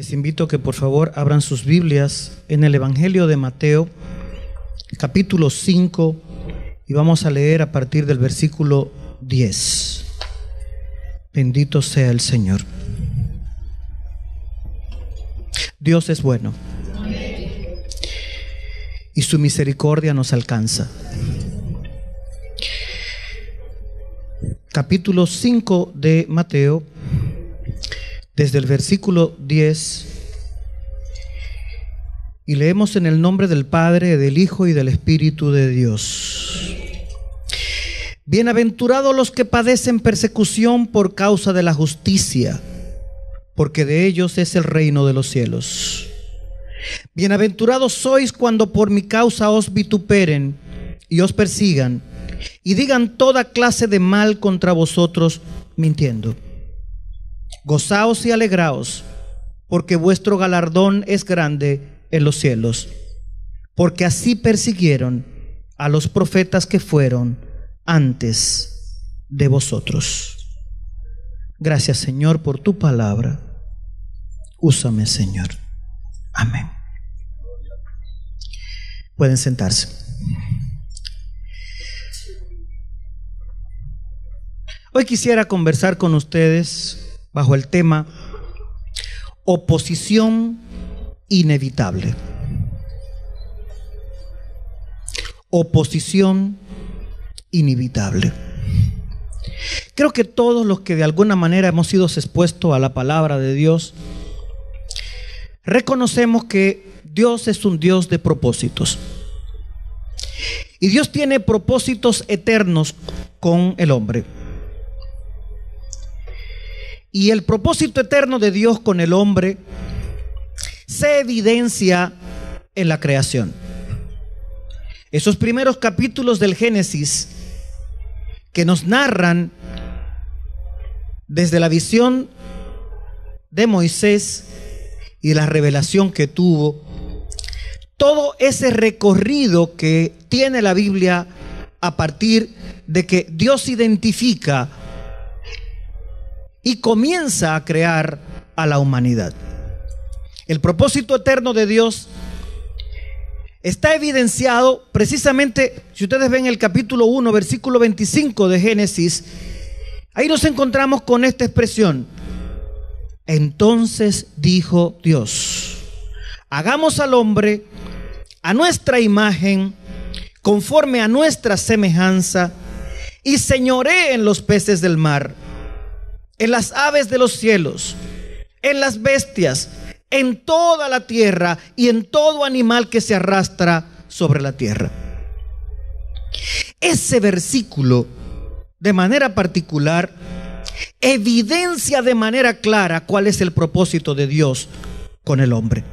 Les invito a que por favor abran sus Biblias en el Evangelio de Mateo, capítulo 5, y vamos a leer a partir del versículo 10. Bendito sea el Señor. Dios es bueno y su misericordia nos alcanza. Capítulo 5 de Mateo, desde el versículo 10, y leemos en el nombre del Padre, del Hijo y del Espíritu de Dios. Bienaventurados los que padecen persecución por causa de la justicia, porque de ellos es el reino de los cielos. Bienaventurados sois cuando por mi causa os vituperen y os persigan y digan toda clase de mal contra vosotros mintiendo. Gozaos y alegraos, porque vuestro galardón es grande en los cielos, porque así persiguieron a los profetas que fueron antes de vosotros. Gracias, Señor, por tu palabra. Úsame, Señor. Amén. Pueden sentarse. Hoy quisiera conversar con ustedes bajo el tema oposición inevitable. Oposición inevitable. Creo que todos los que de alguna manera hemos sido expuestos a la palabra de Dios, reconocemos que Dios es un Dios de propósitos. Y Dios tiene propósitos eternos con el hombre. Y el propósito eterno de Dios con el hombre se evidencia en la creación. Esos primeros capítulos del Génesis que nos narran desde la visión de Moisés y la revelación que tuvo, todo ese recorrido que tiene la Biblia a partir de que Dios identifica y comienza a crear a la humanidad. El propósito eterno de Dios está evidenciado precisamente, si ustedes ven el capítulo 1, versículo 25 de Génesis, ahí nos encontramos con esta expresión: entonces dijo Dios, hagamos al hombre a nuestra imagen, conforme a nuestra semejanza, y señoree en los peces del mar, en las aves de los cielos, en las bestias, en toda la tierra y en todo animal que se arrastra sobre la tierra. Ese versículo, de manera particular, evidencia de manera clara cuál es el propósito de Dios con el hombre.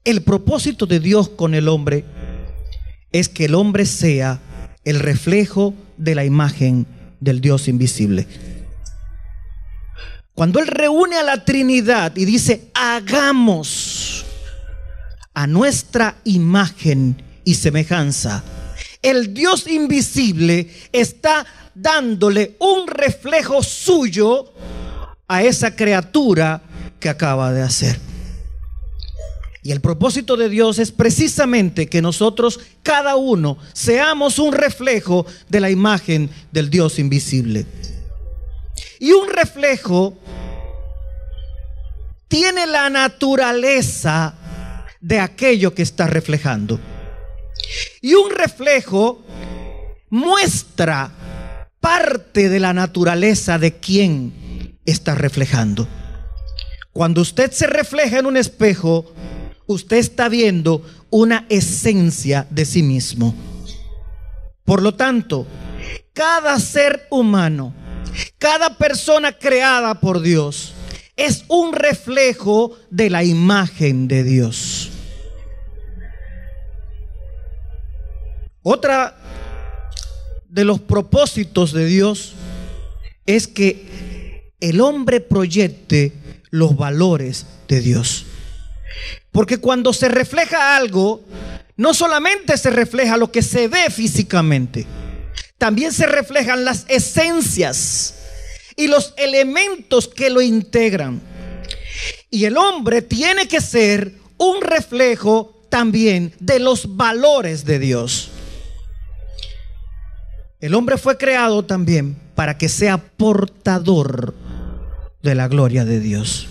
El propósito de Dios con el hombre es que el hombre sea el reflejo de la imagen del Dios invisible. Cuando Él reúne a la Trinidad y dice hagamos a nuestra imagen y semejanza, el Dios invisible está dándole un reflejo suyo a esa criatura que acaba de hacer. Y el propósito de Dios es precisamente que nosotros, cada uno, seamos un reflejo de la imagen del Dios invisible. Y un reflejo tiene la naturaleza de aquello que está reflejando. Y un reflejo muestra parte de la naturaleza de quien está reflejando. Cuando usted se refleja en un espejo, usted está viendo una esencia de sí mismo. Por lo tanto, cada ser humano, cada persona creada por Dios, es un reflejo de la imagen de Dios. Otra de los propósitos de Dios es que el hombre proyecte los valores de Dios. Porque cuando se refleja algo, no solamente se refleja lo que se ve físicamente, también se reflejan las esencias y los elementos que lo integran. Y el hombre tiene que ser un reflejo también de los valores de Dios. El hombre fue creado también para que sea portador de la gloria de Dios.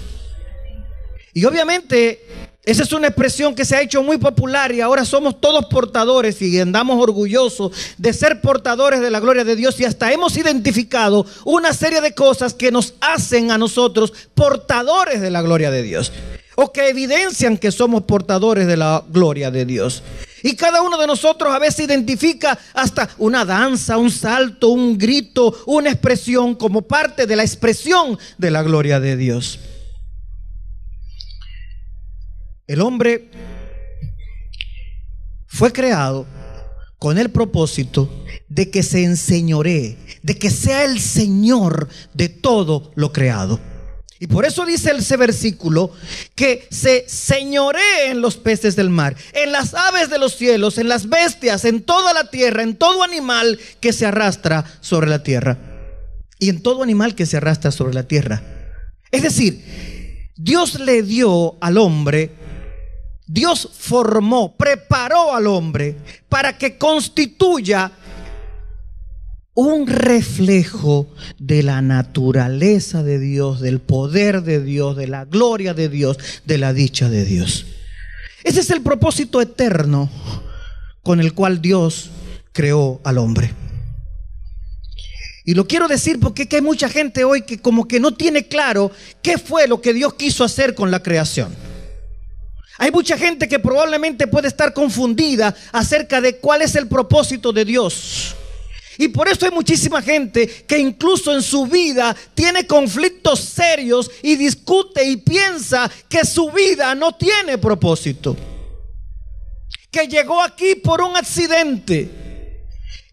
Y obviamente esa es una expresión que se ha hecho muy popular y ahora somos todos portadores y andamos orgullosos de ser portadores de la gloria de Dios, y hasta hemos identificado una serie de cosas que nos hacen a nosotros portadores de la gloria de Dios, o que evidencian que somos portadores de la gloria de Dios. Y cada uno de nosotros a veces identifica hasta una danza, un salto, un grito, una expresión como parte de la expresión de la gloria de Dios. El hombre fue creado con el propósito de que se enseñoree, de que sea el Señor de todo lo creado. Y por eso dice ese versículo que se señoree en los peces del mar, en las aves de los cielos, en las bestias, en toda la tierra, en todo animal que se arrastra sobre la tierra. Y en todo animal que se arrastra sobre la tierra. Es decir, Dios le dio al hombre, Dios formó, preparó al hombre para que constituya un reflejo de la naturaleza de Dios, del poder de Dios, de la gloria de Dios, de la dicha de Dios. Ese es el propósito eterno con el cual Dios creó al hombre. Y lo quiero decir porque hay mucha gente hoy que como que no tiene claro qué fue lo que Dios quiso hacer con la creación. Hay mucha gente que probablemente puede estar confundida acerca de cuál es el propósito de Dios. Y por eso hay muchísima gente que incluso en su vida tiene conflictos serios y discute y piensa que su vida no tiene propósito. Que llegó aquí por un accidente.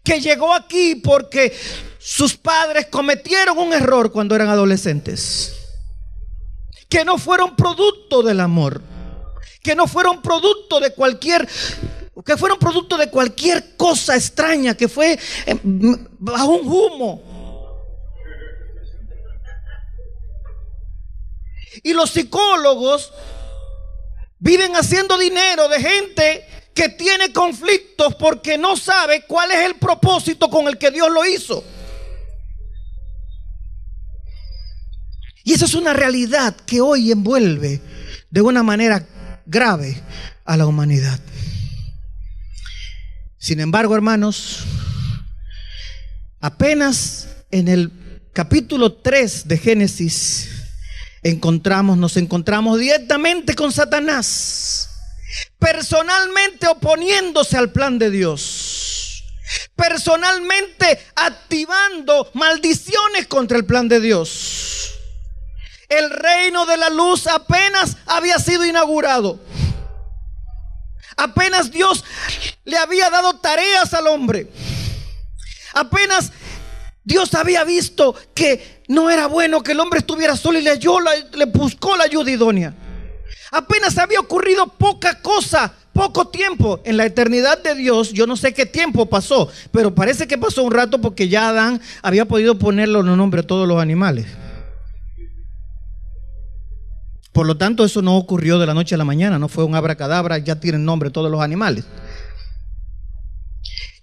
Que llegó aquí porque sus padres cometieron un error cuando eran adolescentes. Que no fueron producto del amor. Que no fueron producto de cualquier cosa extraña, que fue bajo un humo. Y los psicólogos viven haciendo dinero de gente que tiene conflictos porque no sabe cuál es el propósito con el que Dios lo hizo. Y esa es una realidad que hoy envuelve de una manera grave a la humanidad. Sin embargo, hermanos, apenas en el capítulo 3 de Génesis nos encontramos directamente con Satanás, personalmente oponiéndose al plan de Dios, personalmente activando maldiciones contra el plan de Dios. El reino de la luz apenas había sido inaugurado. Apenas Dios le había dado tareas al hombre. Apenas Dios había visto que no era bueno que el hombre estuviera solo y le buscó la ayuda idónea. Apenas había ocurrido poca cosa, poco tiempo. En la eternidad de Dios, yo no sé qué tiempo pasó, pero parece que pasó un rato porque ya Adán había podido ponerle un nombre a todos los animales. Por lo tanto, eso no ocurrió de la noche a la mañana, no fue un abracadabra, ya tienen nombre todos los animales.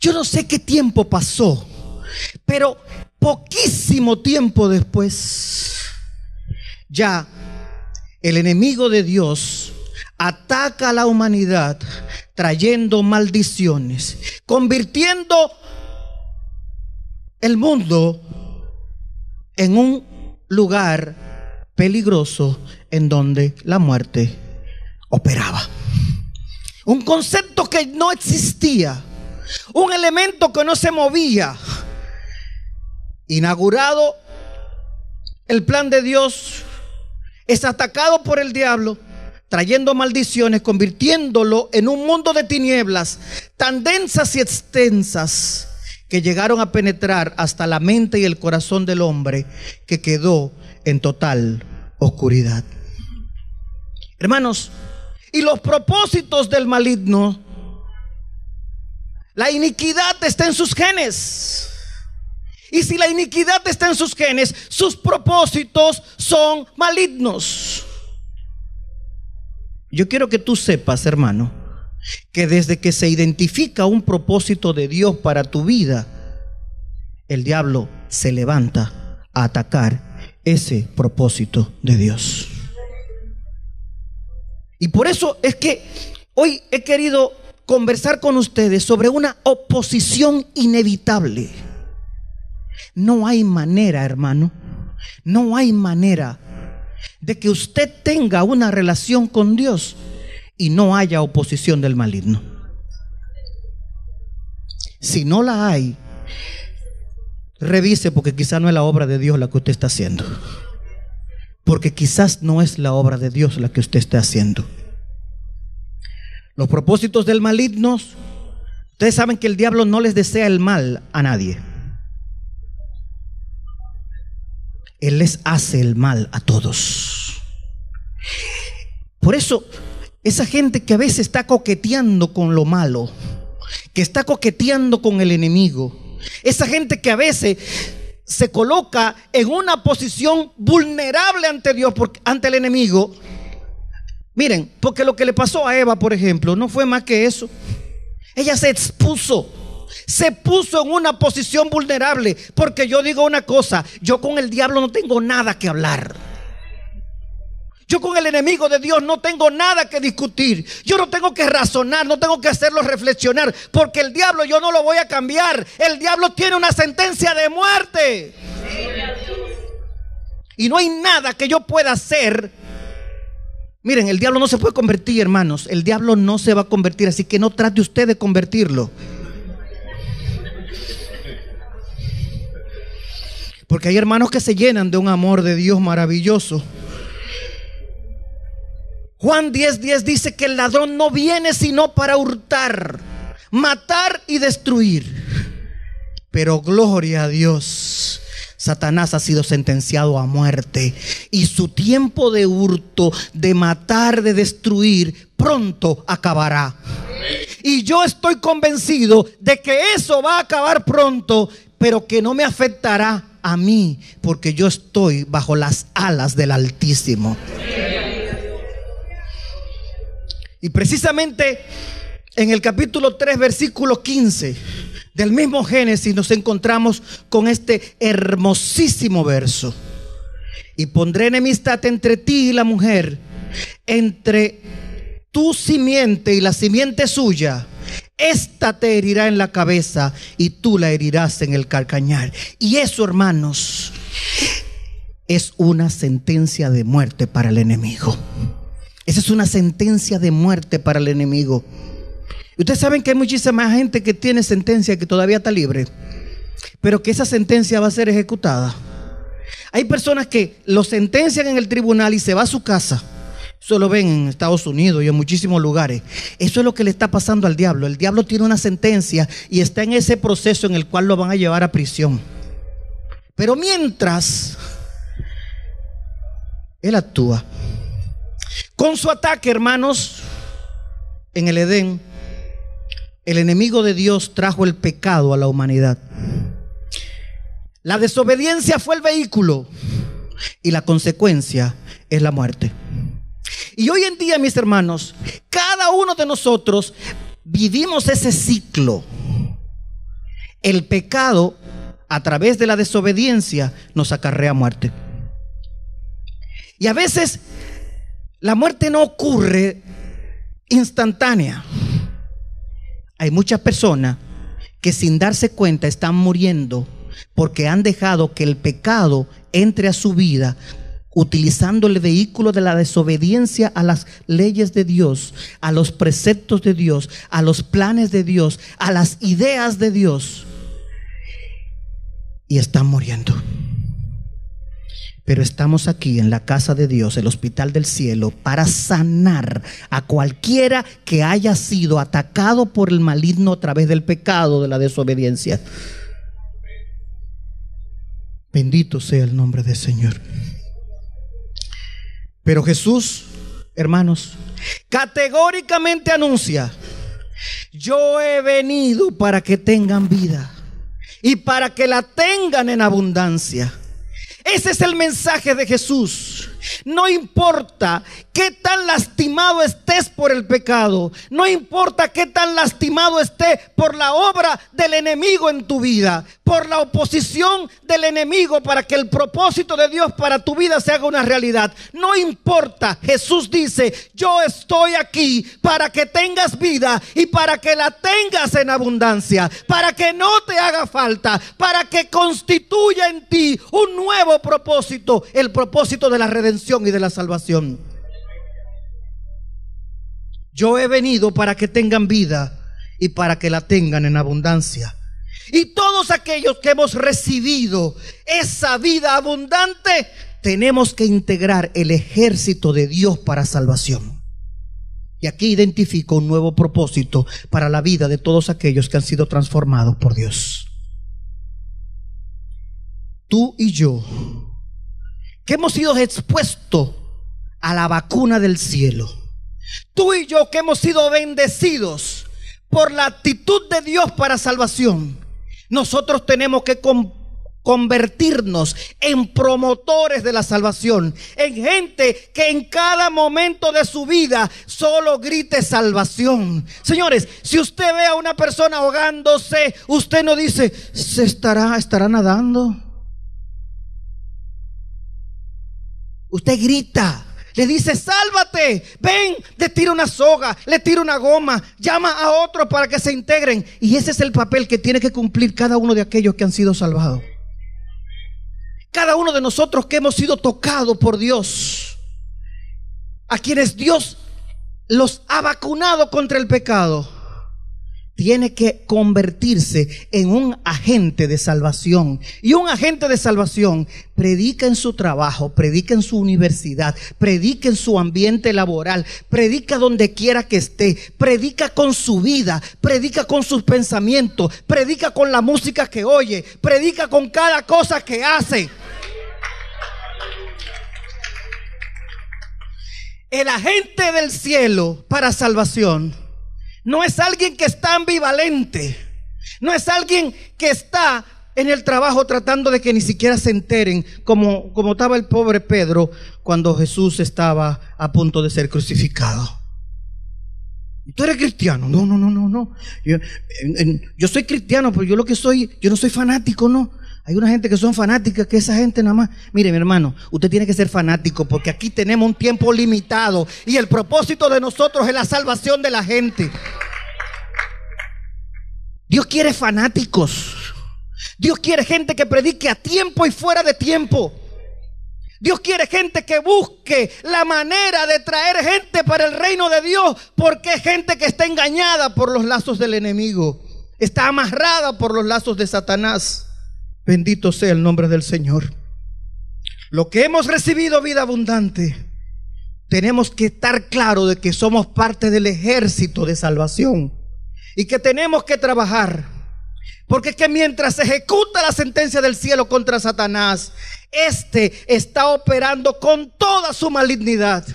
Yo no sé qué tiempo pasó, pero poquísimo tiempo después, ya el enemigo de Dios ataca a la humanidad trayendo maldiciones, convirtiendo el mundo en un lugar peligroso en donde la muerte operaba. Un concepto que no existía, un elemento que no se movía. Inaugurado el plan de Dios, es atacado por el diablo, trayendo maldiciones, convirtiéndolo en un mundo de tinieblas tan densas y extensas que llegaron a penetrar hasta la mente y el corazón del hombre, que quedó en total oscuridad. Hermanos, y los propósitos del maligno, la iniquidad está en sus genes. Y si la iniquidad está en sus genes, sus propósitos son malignos. Yo quiero que tú sepas, hermano, que desde que se identifica un propósito de Dios para tu vida, el diablo se levanta a atacar ese propósito de Dios. Y por eso es que hoy he querido conversar con ustedes sobre una oposición inevitable. No hay manera, hermano, no hay manera de que usted tenga una relación con Dios y no haya oposición del maligno. Si no la hay, revise, porque quizás no es la obra de Dios la que usted está haciendo. Porque quizás no es la obra de Dios la que usted está haciendo. Los propósitos del maligno, ustedes saben que el diablo no les desea el mal a nadie. Él les hace el mal a todos. Por eso, esa gente que a veces está coqueteando con lo malo, que está coqueteando con el enemigo, esa gente que a veces se coloca en una posición vulnerable ante Dios, ante el enemigo. Miren, porque lo que le pasó a Eva, por ejemplo, no fue más que eso. Ella se expuso. Se puso en una posición vulnerable. Porque yo digo una cosa: yo con el diablo no tengo nada que hablar. Yo con el enemigo de Dios no tengo nada que discutir. Yo no tengo que razonar, no tengo que hacerlo reflexionar, porque el diablo yo no lo voy a cambiar. El diablo tiene una sentencia de muerte. Y no hay nada que yo pueda hacer. Miren, el diablo no se puede convertir, hermanos. El diablo no se va a convertir, así que no trate usted de convertirlo. Porque hay hermanos que se llenan de un amor de Dios maravilloso. Juan 10:10 dice que el ladrón no viene sino para hurtar, matar y destruir. Pero gloria a Dios, Satanás ha sido sentenciado a muerte y su tiempo de hurto, de matar, de destruir, pronto acabará. Y yo estoy convencido de que eso va a acabar pronto, pero que no me afectará a mí, porque yo estoy bajo las alas del Altísimo. Y precisamente en el capítulo 3, versículo 15 del mismo Génesis nos encontramos con este hermosísimo verso: y pondré enemistad entre ti y la mujer, entre tu simiente y la simiente suya. Esta te herirá en la cabeza y tú la herirás en el calcañar. Y eso, hermanos, es una sentencia de muerte para el enemigo. Esa es una sentencia de muerte para el enemigo. Y ustedes saben que hay muchísima gente que tiene sentencia que todavía está libre, pero que esa sentencia va a ser ejecutada. Hay personas que lo sentencian en el tribunal y se va a su casa. Eso lo ven en Estados Unidos y en muchísimos lugares. Eso es lo que le está pasando al diablo. El diablo tiene una sentencia y está en ese proceso en el cual lo van a llevar a prisión. Pero mientras él actúa con su ataque, hermanos, en el Edén, el enemigo de Dios trajo el pecado a la humanidad. La desobediencia fue el vehículo y la consecuencia es la muerte. Y hoy en día, mis hermanos, cada uno de nosotros vivimos ese ciclo. El pecado, a través de la desobediencia, nos acarrea muerte. Y a veces la muerte no ocurre instantánea. Hay muchas personas que sin darse cuenta están muriendo porque han dejado que el pecado entre a su vida, utilizando el vehículo de la desobediencia a las leyes de Dios, a los preceptos de Dios, a los planes de Dios, a las ideas de Dios, y están muriendo. Pero estamos aquí en la casa de Dios, el hospital del cielo, para sanar a cualquiera que haya sido atacado por el maligno a través del pecado de la desobediencia. Bendito sea el nombre del Señor. Pero Jesús, hermanos, categóricamente anuncia: yo he venido para que tengan vida y para que la tengan en abundancia. Ese es el mensaje de Jesús. No importa qué tan lastimado estés por el pecado, no importa qué tan lastimado estés por la obra del enemigo en tu vida, por la oposición del enemigo para que el propósito de Dios para tu vida se haga una realidad. No importa, Jesús dice: yo estoy aquí para que tengas vida y para que la tengas en abundancia, para que no te haga falta, para que constituya en ti un nuevo propósito, el propósito de la redención y de la salvación. Yo he venido para que tengan vida y para que la tengan en abundancia. Y todos aquellos que hemos recibido esa vida abundante, tenemos que integrar el ejército de Dios para salvación. Y aquí identifico un nuevo propósito para la vida de todos aquellos que han sido transformados por Dios. Tú y yo, que hemos sido expuestos a la vacuna del cielo, tú y yo que hemos sido bendecidos por la actitud de Dios para salvación, nosotros tenemos que convertirnos en promotores de la salvación, en gente que en cada momento de su vida solo grite salvación. Señores, si usted ve a una persona ahogándose, usted no dice: estará nadando. Usted grita, le dice: sálvate, ven, le tira una soga, le tira una goma, llama a otro para que se integren. Y ese es el papel que tiene que cumplir cada uno de aquellos que han sido salvados. Cada uno de nosotros que hemos sido tocados por Dios, a quienes Dios los ha vacunado contra el pecado, tiene que convertirse en un agente de salvación. Y un agente de salvación predica en su trabajo, predica en su universidad, predica en su ambiente laboral, predica donde quiera que esté, predica con su vida, predica con sus pensamientos, predica con la música que oye, predica con cada cosa que hace. El agente del cielo para salvación no es alguien que está ambivalente, no es alguien que está en el trabajo tratando de que ni siquiera se enteren, como estaba el pobre Pedro cuando Jesús estaba a punto de ser crucificado. ¿Tú eres cristiano? No. Yo soy cristiano, pero yo no soy fanático, no. Hay una gente que son fanáticas, que esa gente nada más. Mire, mi hermano, usted tiene que ser fanático, porque aquí tenemos un tiempo limitado y el propósito de nosotros es la salvación de la gente. Dios quiere fanáticos. Dios quiere gente que predique a tiempo y fuera de tiempo. Dios quiere gente que busque la manera de traer gente para el reino de Dios, porque es gente que está engañada por los lazos del enemigo, está amarrada por los lazos de Satanás. Bendito sea el nombre del Señor. Lo que hemos recibido, vida abundante, tenemos que estar claros de que somos parte del ejército de salvación y que tenemos que trabajar, porque es que mientras se ejecuta la sentencia del cielo contra Satanás, este está operando con toda su malignidad.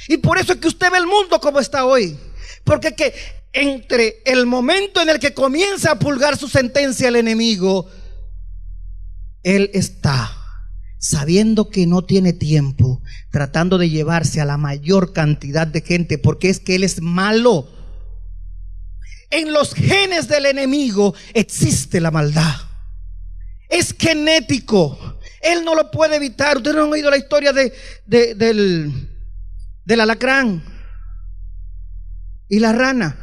Y por eso es que usted ve el mundo como está hoy, porque es que entre el momento en el que comienza a pulgar su sentencia el enemigo, él está sabiendo que no tiene tiempo, tratando de llevarse a la mayor cantidad de gente, porque es que él es malo. En los genes del enemigo existe la maldad. Es genético. Él no lo puede evitar. Ustedes no han oído la historia del alacrán y la rana.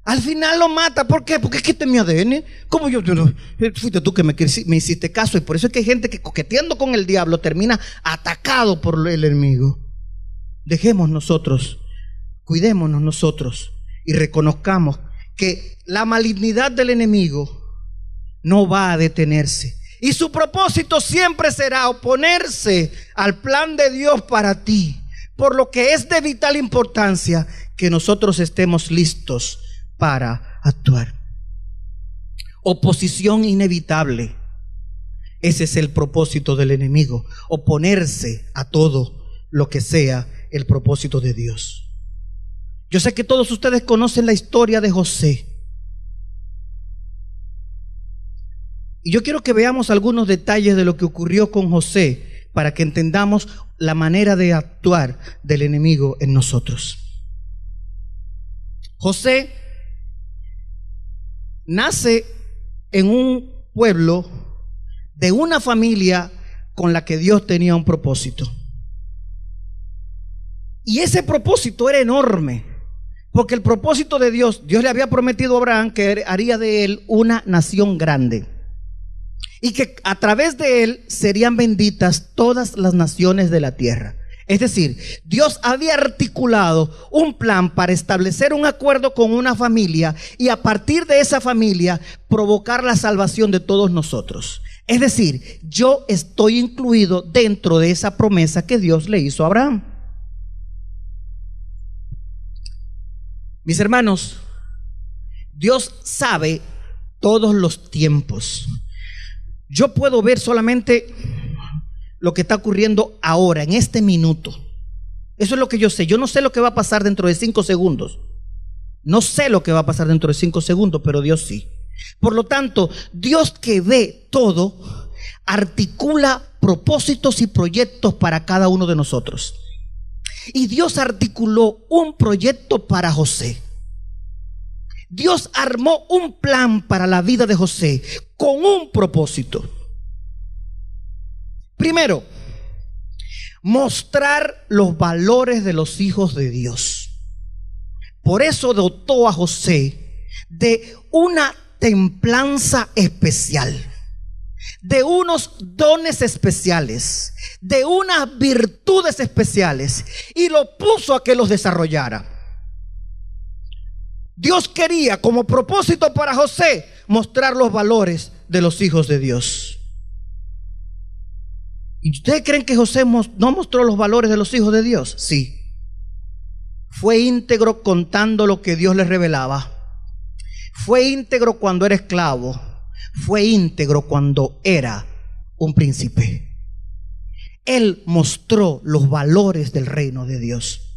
Al final lo mata. ¿Por qué? Porque es que este es mi ADN. ¿Cómo yo? Fuiste tú que me hiciste caso. Y por eso es que hay gente que, coqueteando con el diablo, termina atacado por el enemigo. Dejemos nosotros, cuidémonos nosotros y reconozcamos que la malignidad del enemigo no va a detenerse. Y su propósito siempre será oponerse al plan de Dios para ti. Por lo que es de vital importancia que nosotros estemos listos para actuar. Oposición inevitable. Ese es el propósito del enemigo. Oponerse a todo lo que sea el propósito de Dios. Yo sé que todos ustedes conocen la historia de José. Y yo quiero que veamos algunos detalles de lo que ocurrió con José para que entendamos la manera de actuar del enemigo en nosotros. José nace en un pueblo de una familia con la que Dios tenía un propósito. Y ese propósito era enorme, porque el propósito de Dios le había prometido a Abraham que haría de él una nación grande y que a través de él serían benditas todas las naciones de la tierra. Es decir, Dios había articulado un plan para establecer un acuerdo con una familia y a partir de esa familia provocar la salvación de todos nosotros. Es decir, yo estoy incluido dentro de esa promesa que Dios le hizo a Abraham. Mis hermanos, Dios sabe todos los tiempos. Yo puedo ver solamente lo que está ocurriendo ahora, en este minuto. Eso es lo que yo sé. Yo no sé lo que va a pasar dentro de 5 segundos. No sé lo que va a pasar dentro de 5 segundos, pero Dios sí. Por lo tanto, Dios, que ve todo, articula propósitos y proyectos para cada uno de nosotros. Y Dios articuló un proyecto para José. Dios armó un plan para la vida de José con un propósito. Primero, mostrar los valores de los hijos de Dios. Por eso dotó a José de una templanza especial, de unos dones especiales, de unas virtudes especiales, y lo puso a que los desarrollara. Dios quería, como propósito para José, mostrar los valores de los hijos de Dios. ¿Y ustedes creen que José no mostró los valores de los hijos de Dios? Sí. Fue íntegro contando lo que Dios le revelaba. Fue íntegro cuando era esclavo. Fue íntegro cuando era un príncipe. Él mostró los valores del reino de Dios.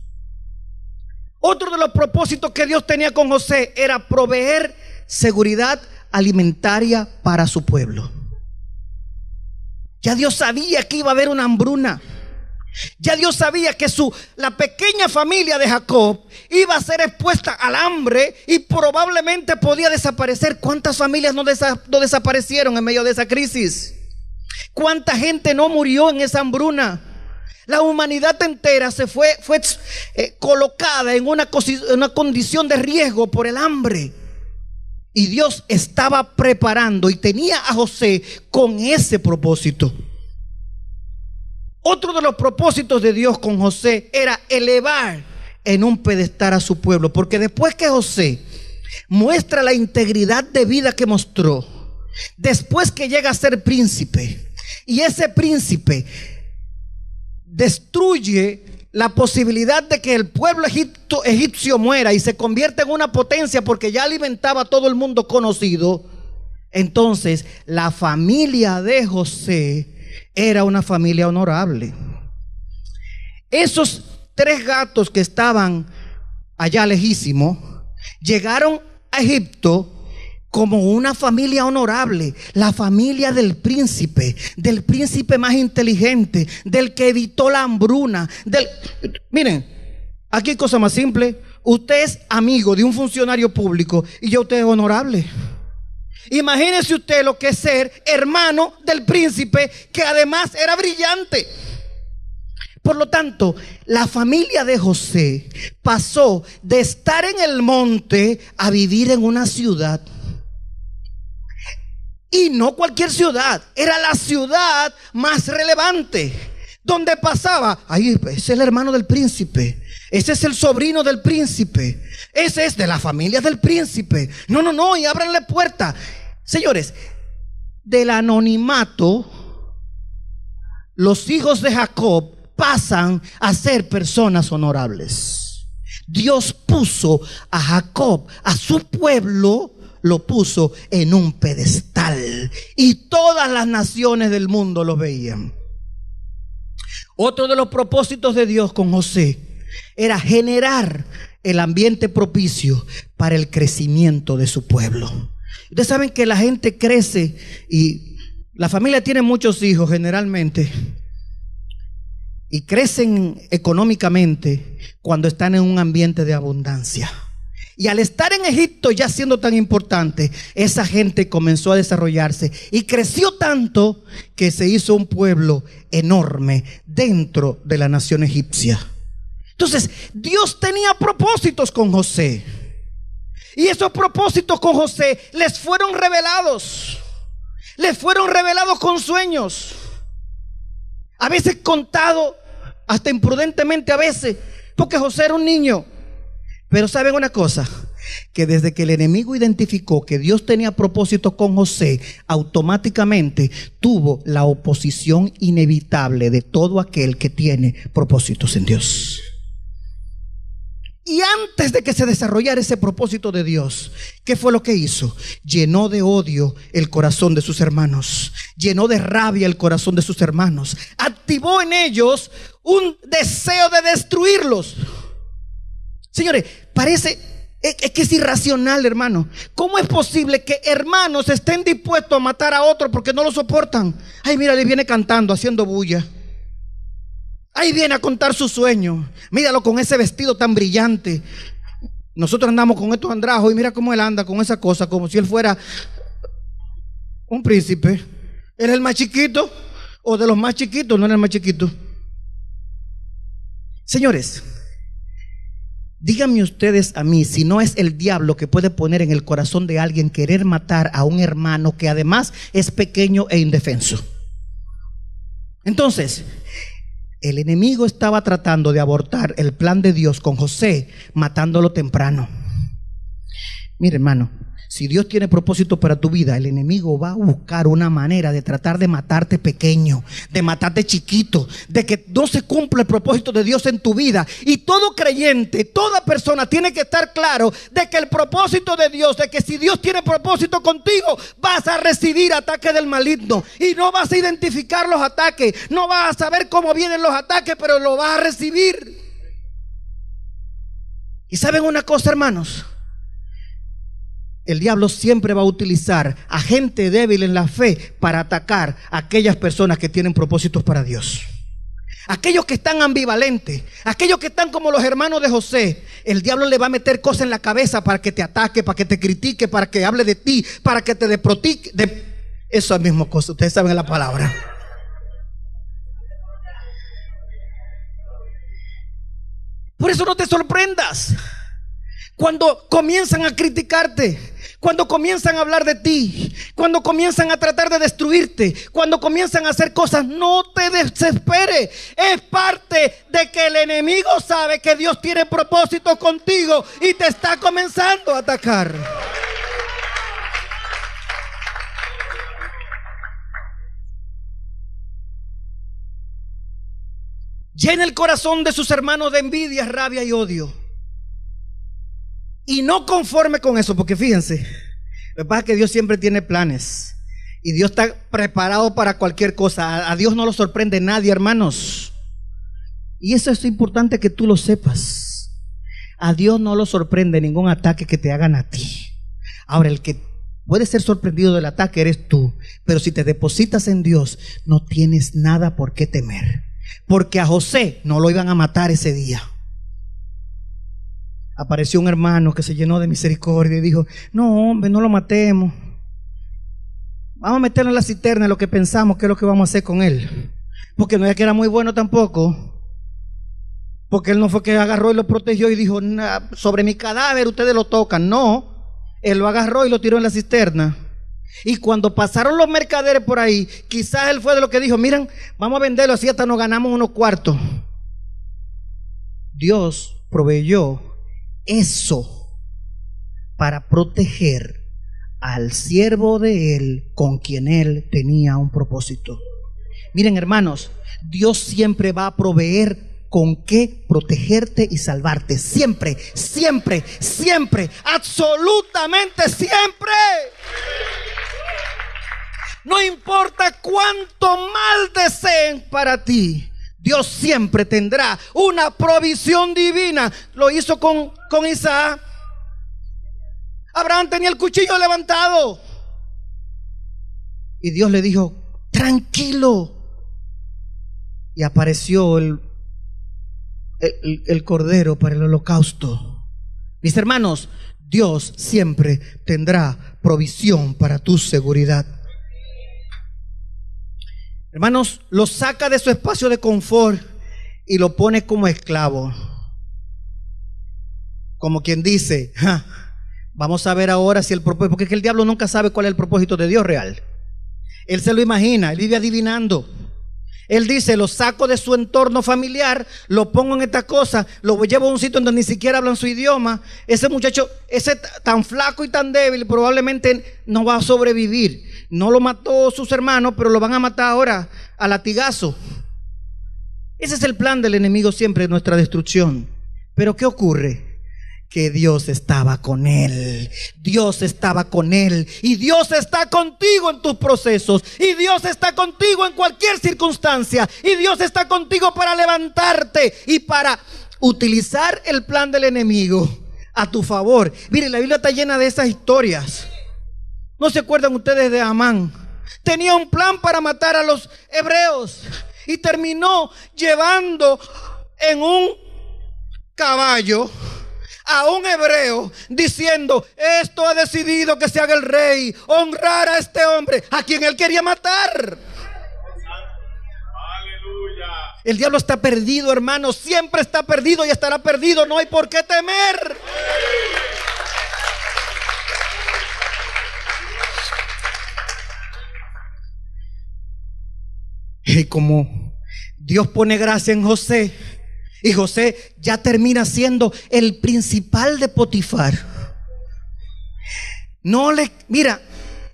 Otro de los propósitos que Dios tenía con José era proveer seguridad alimentaria para su pueblo. Ya Dios sabía que iba a haber una hambruna. Ya Dios sabía que la pequeña familia de Jacob iba a ser expuesta al hambre y probablemente podía desaparecer. ¿Cuántas familias no desaparecieron en medio de esa crisis? ¿Cuánta gente no murió en esa hambruna? La humanidad entera se fue colocada en una condición de riesgo por el hambre. Y Dios estaba preparando y tenía a José con ese propósito. Otro de los propósitos de Dios con José era elevar en un pedestal a su pueblo. Porque después que José muestra la integridad de vida que mostró, después que llega a ser príncipe, y ese príncipe destruye la posibilidad de que el pueblo egipcio muera y se convierta en una potencia porque ya alimentaba a todo el mundo conocido, entonces la familia de José era una familia honorable. Esos 3 gatos que estaban allá lejísimos llegaron a Egipto como una familia honorable, la familia del príncipe más inteligente, del que evitó la hambruna. Miren, aquí hay cosa más simple. Usted es amigo de un funcionario público y ya usted es honorable. Imagínese usted lo que es ser hermano del príncipe, que además era brillante. Por lo tanto, la familia de José pasó de estar en el monte a vivir en una ciudad. Y no cualquier ciudad, era la ciudad más relevante, donde pasaba, ahí es el hermano del príncipe, ese es el sobrino del príncipe, ese es de la familia del príncipe. No, y ábranle puerta. Señores, del anonimato, los hijos de Jacob pasan a ser personas honorables. Dios puso a Jacob, a su pueblo, lo puso en un pedestal y todas las naciones del mundo lo veían. Otro de los propósitos de Dios con José era generar el ambiente propicio para el crecimiento de su pueblo. Ustedes saben que la gente crece y la familia tiene muchos hijos generalmente y crecen económicamente cuando están en un ambiente de abundancia. Y al estar en Egipto ya siendo tan importante, esa gente comenzó a desarrollarse y creció tanto que se hizo un pueblo enorme dentro de la nación egipcia. Entonces, Dios tenía propósitos con José. Y esos propósitos con José les fueron revelados. Les fueron revelados con sueños. A veces contado, hasta imprudentemente a veces, porque José era un niño. Pero ¿saben una cosa? Que desde que el enemigo identificó que Dios tenía propósitos con José, automáticamente tuvo la oposición inevitable de todo aquel que tiene propósitos en Dios. Y antes de que se desarrollara ese propósito de Dios, ¿qué fue lo que hizo? Llenó de odio el corazón de sus hermanos, llenó de rabia el corazón de sus hermanos, activó en ellos un deseo de destruirlos. Señores, parece que es irracional, hermano. ¿Cómo es posible que hermanos estén dispuestos a matar a otro porque no lo soportan? Ay, mira, le viene cantando, haciendo bulla. Ahí viene a contar su sueño. Míralo con ese vestido tan brillante. Nosotros andamos con estos andrajos y mira cómo él anda con esa cosa, como si él fuera un príncipe. Él es el más chiquito, o de los más chiquitos, no era el más chiquito. Señores, díganme ustedes a mí si no es el diablo que puede poner en el corazón de alguien querer matar a un hermano que además es pequeño e indefenso. Entonces, el enemigo estaba tratando de abortar el plan de Dios con José, matándolo temprano. Mire, hermano, si Dios tiene propósito para tu vida, el enemigo va a buscar una manera de tratar de matarte pequeño, de matarte chiquito, de que no se cumpla el propósito de Dios en tu vida. Y todo creyente, toda persona tiene que estar claro de que el propósito de Dios, de que si Dios tiene propósito contigo, vas a recibir ataques del maligno y no vas a identificar los ataques, no vas a saber cómo vienen los ataques, pero lo vas a recibir. Y ¿saben una cosa, hermanos? El diablo siempre va a utilizar a gente débil en la fe para atacar a aquellas personas que tienen propósitos para Dios. Aquellos que están ambivalentes, aquellos que están como los hermanos de José, el diablo le va a meter cosas en la cabeza para que te ataque, para que te critique, para que hable de ti, para que te desprotique. Eso es la misma cosa, ustedes saben la palabra. Por eso no te sorprendas cuando comienzan a criticarte, cuando comienzan a hablar de ti, cuando comienzan a tratar de destruirte, cuando comienzan a hacer cosas. No te desesperes. Es parte de que el enemigo sabe que Dios tiene propósitos contigo y te está comenzando a atacar. Llena el corazón de sus hermanos de envidia, rabia y odio. Y no conforme con eso, porque fíjense, lo que pasa es que Dios siempre tiene planes y Dios está preparado para cualquier cosa. A Dios no lo sorprende nadie, hermanos. Y eso es importante que tú lo sepas. A Dios no lo sorprende ningún ataque que te hagan a ti. Ahora, el que puede ser sorprendido del ataque eres tú. Pero si te depositas en Dios, no tienes nada por qué temer. Porque a José no lo iban a matar ese día. Apareció un hermano que se llenó de misericordia y dijo: no, hombre, no lo matemos. Vamos a meterlo en la cisterna, lo que pensamos que es lo que vamos a hacer con él. Porque no es que era muy bueno tampoco. Porque él no fue que agarró y lo protegió y dijo: sobre mi cadáver ustedes lo tocan. No, él lo agarró y lo tiró en la cisterna. Y cuando pasaron los mercaderes por ahí, quizás él fue de los que dijo: miren, vamos a venderlo así hasta nos ganamos unos cuartos. Dios proveyó eso para proteger al siervo de él con quien él tenía un propósito. Miren, hermanos, Dios siempre va a proveer con qué protegerte y salvarte. Siempre, siempre, siempre, absolutamente siempre. No importa cuánto mal deseen para ti, Dios siempre tendrá una provisión divina. Lo hizo con Isaac. Abraham tenía el cuchillo levantado y Dios le dijo: tranquilo, y apareció el cordero para el holocausto. Mis hermanos, Dios siempre tendrá provisión para tu seguridad. Hermanos, lo saca de su espacio de confort y lo pone como esclavo. Como quien dice, vamos a ver ahora si el propósito, porque es que el diablo nunca sabe cuál es el propósito de Dios real. Él se lo imagina, él vive adivinando. Él dice, lo saco de su entorno familiar, lo pongo en esta cosa, lo llevo a un sitio donde ni siquiera hablan su idioma. Ese muchacho, ese tan flaco y tan débil, probablemente no va a sobrevivir. No lo mató sus hermanos, pero lo van a matar ahora a latigazo. Ese es el plan del enemigo siempre, nuestra destrucción. Pero ¿qué ocurre? Que Dios estaba con él. Dios estaba con él. Y Dios está contigo en tus procesos. Y Dios está contigo en cualquier circunstancia. Y Dios está contigo para levantarte y para utilizar el plan del enemigo a tu favor. Mire, la Biblia está llena de esas historias. ¿No se acuerdan ustedes de Amán? Tenía un plan para matar a los hebreos y terminó llevando en un caballo a un hebreo diciendo: esto ha decidido que se haga el rey, honrar a este hombre a quien él quería matar. Aleluya. El diablo está perdido, hermano, siempre está perdido y estará perdido, no hay por qué temer. Y como Dios pone gracia en José, y José ya termina siendo el principal de Potifar. Mira,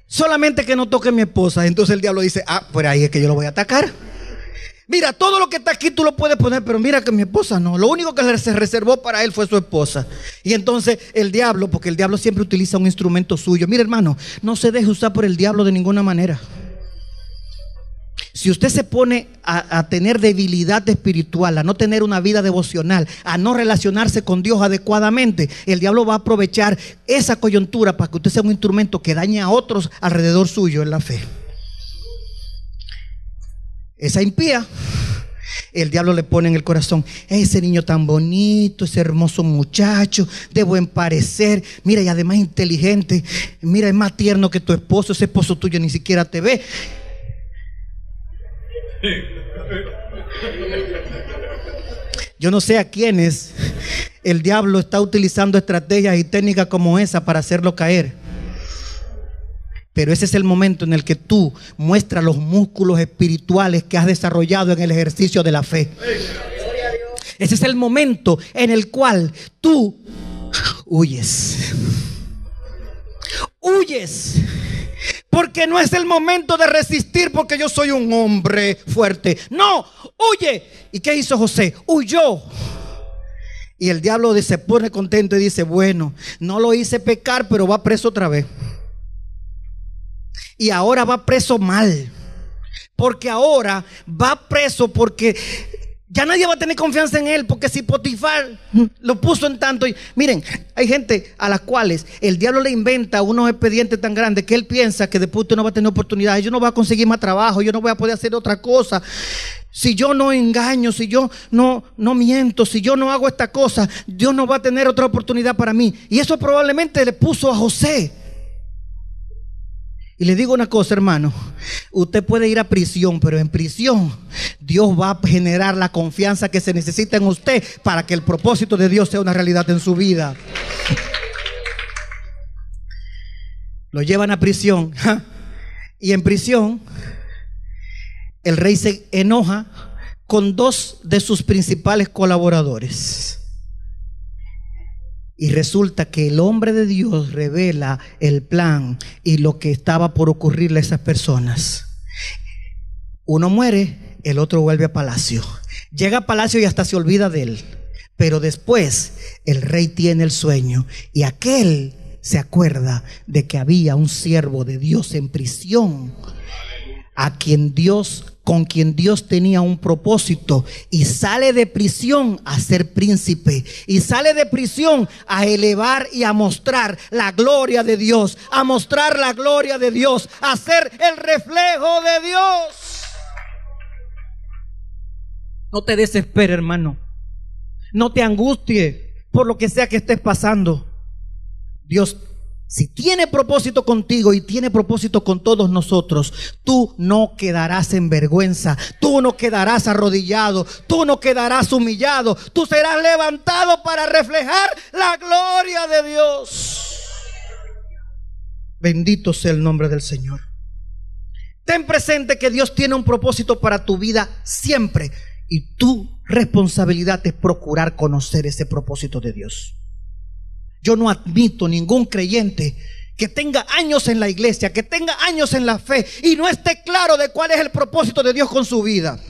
solamente que no toque a mi esposa. Entonces el diablo dice: por ahí es que yo lo voy a atacar. Mira, todo lo que está aquí tú lo puedes poner, pero mira que mi esposa no. Lo único que se reservó para él fue su esposa. Y entonces el diablo, porque el diablo siempre utiliza un instrumento suyo. Mira, hermano, no se deje usar por el diablo de ninguna manera. Si usted se pone a tener debilidad espiritual, a no tener una vida devocional, a no relacionarse con Dios adecuadamente, el diablo va a aprovechar esa coyuntura para que usted sea un instrumento que dañe a otros alrededor suyo en la fe. Esa impía, el diablo le pone en el corazón: ese niño tan bonito, ese hermoso muchacho, de buen parecer, mira, y además inteligente, mira, es más tierno que tu esposo, ese esposo tuyo ni siquiera te ve. Yo no sé a quiénes el diablo está utilizando estrategias y técnicas como esa para hacerlo caer. Pero ese es el momento en el que tú muestras los músculos espirituales que has desarrollado en el ejercicio de la fe. Ese es el momento en el cual tú huyes. Huyes. Porque no es el momento de resistir porque yo soy un hombre fuerte. No, huye. ¿Y qué hizo José? Huyó. Y el diablo se pone contento y dice: bueno, no lo hice pecar, pero va preso otra vez. Y ahora va preso mal. Porque ahora va preso porque ya nadie va a tener confianza en él, porque si Potifar lo puso en tanto. Miren, hay gente a las cuales el diablo le inventa unos expedientes tan grandes que él piensa que después usted no va a tener oportunidades. Yo no voy a conseguir más trabajo, yo no voy a poder hacer otra cosa. Si yo no engaño, si yo no miento, si yo no hago esta cosa, Dios no va a tener otra oportunidad para mí. Y eso probablemente le puso a José. Y le digo una cosa, hermano, usted puede ir a prisión, pero en prisión Dios va a generar la confianza que se necesita en usted para que el propósito de Dios sea una realidad en su vida. Lo llevan a prisión, y en prisión el rey se enoja con dos de sus principales colaboradores. Y resulta que el hombre de Dios revela el plan y lo que estaba por ocurrirle a esas personas. Uno muere, el otro vuelve a palacio. Llega a palacio y hasta se olvida de él. Pero después el rey tiene el sueño y aquel se acuerda de que había un siervo de Dios en prisión, con quien Dios tenía un propósito, y sale de prisión a ser príncipe, y sale de prisión a elevar y a mostrar la gloria de Dios, a mostrar la gloria de Dios, a ser el reflejo de Dios. No te desesperes, hermano. No te angusties por lo que sea que estés pasando. Dios, si tiene propósito contigo y tiene propósito con todos nosotros, tú no quedarás en vergüenza, tú no quedarás arrodillado, tú no quedarás humillado, tú serás levantado para reflejar la gloria de Dios. Bendito sea el nombre del Señor. Ten presente que Dios tiene un propósito para tu vida siempre, y tu responsabilidad es procurar conocer ese propósito de Dios. Yo no admito ningún creyente que tenga años en la iglesia, que tenga años en la fe y no esté claro de cuál es el propósito de Dios con su vida.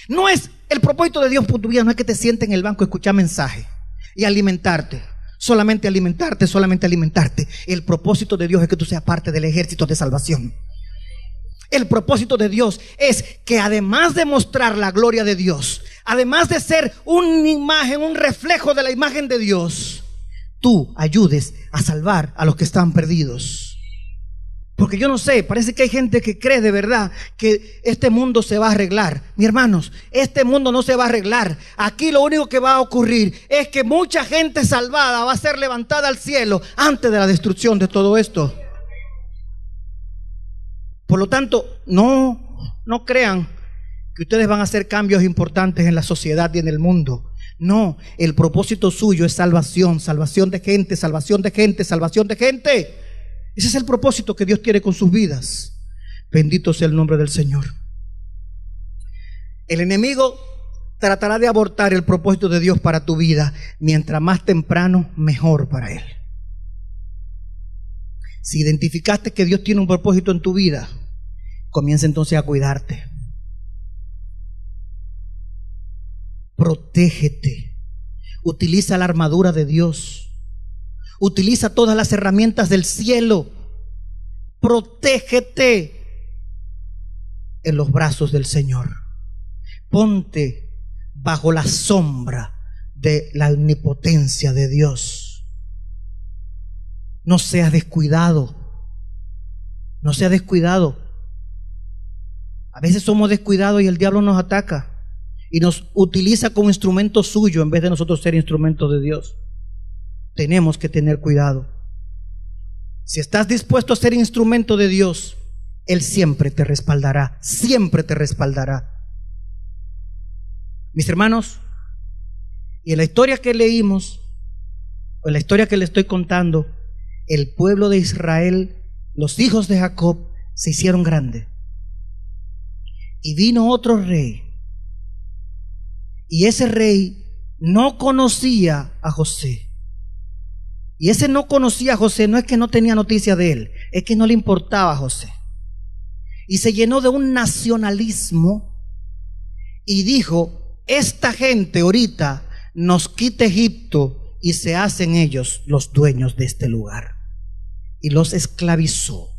No es el propósito de Dios por tu vida, no es que te sientes en el banco a escuchar mensajes y alimentarte. Solamente alimentarte, solamente alimentarte. El propósito de Dios es que tú seas parte del ejército de salvación. El propósito de Dios es que además de mostrar la gloria de Dios, además de ser una imagen, un reflejo de la imagen de Dios, tú ayudes a salvar a los que están perdidos. Porque yo no sé, parece que hay gente que cree de verdad que este mundo se va a arreglar. Mis hermanos, este mundo no se va a arreglar. Aquí lo único que va a ocurrir es que mucha gente salvada va a ser levantada al cielo antes de la destrucción de todo esto. Por lo tanto, no crean que ustedes van a hacer cambios importantes en la sociedad y en el mundo. No, el propósito suyo es salvación, salvación de gente, salvación de gente, salvación de gente. Ese es el propósito que Dios quiere con sus vidas. Bendito sea el nombre del Señor. El enemigo tratará de abortar el propósito de Dios para tu vida. Mientras más temprano, mejor para él. Si identificaste que Dios tiene un propósito en tu vida, comienza entonces a cuidarte. Protégete. Utiliza la armadura de Dios. Utiliza todas las herramientas del cielo. Protégete en los brazos del Señor. Ponte bajo la sombra de la omnipotencia de Dios. No seas descuidado. No seas descuidado. A veces somos descuidados y el diablo nos ataca y nos utiliza como instrumento suyo en vez de nosotros ser instrumentos de Dios. Tenemos que tener cuidado. Si estás dispuesto a ser instrumento de Dios, Él siempre te respaldará, siempre te respaldará. Mis hermanos, y en la historia que leímos, o en la historia que le estoy contando, el pueblo de Israel, los hijos de Jacob, se hicieron grandes. Y vino otro rey, y ese rey no conocía a José. Y ese no conocía a José no es que no tenía noticia de él, es que no le importaba a José. Y se llenó de un nacionalismo y dijo: esta gente ahorita nos quita Egipto y se hacen ellos los dueños de este lugar. Y los esclavizó,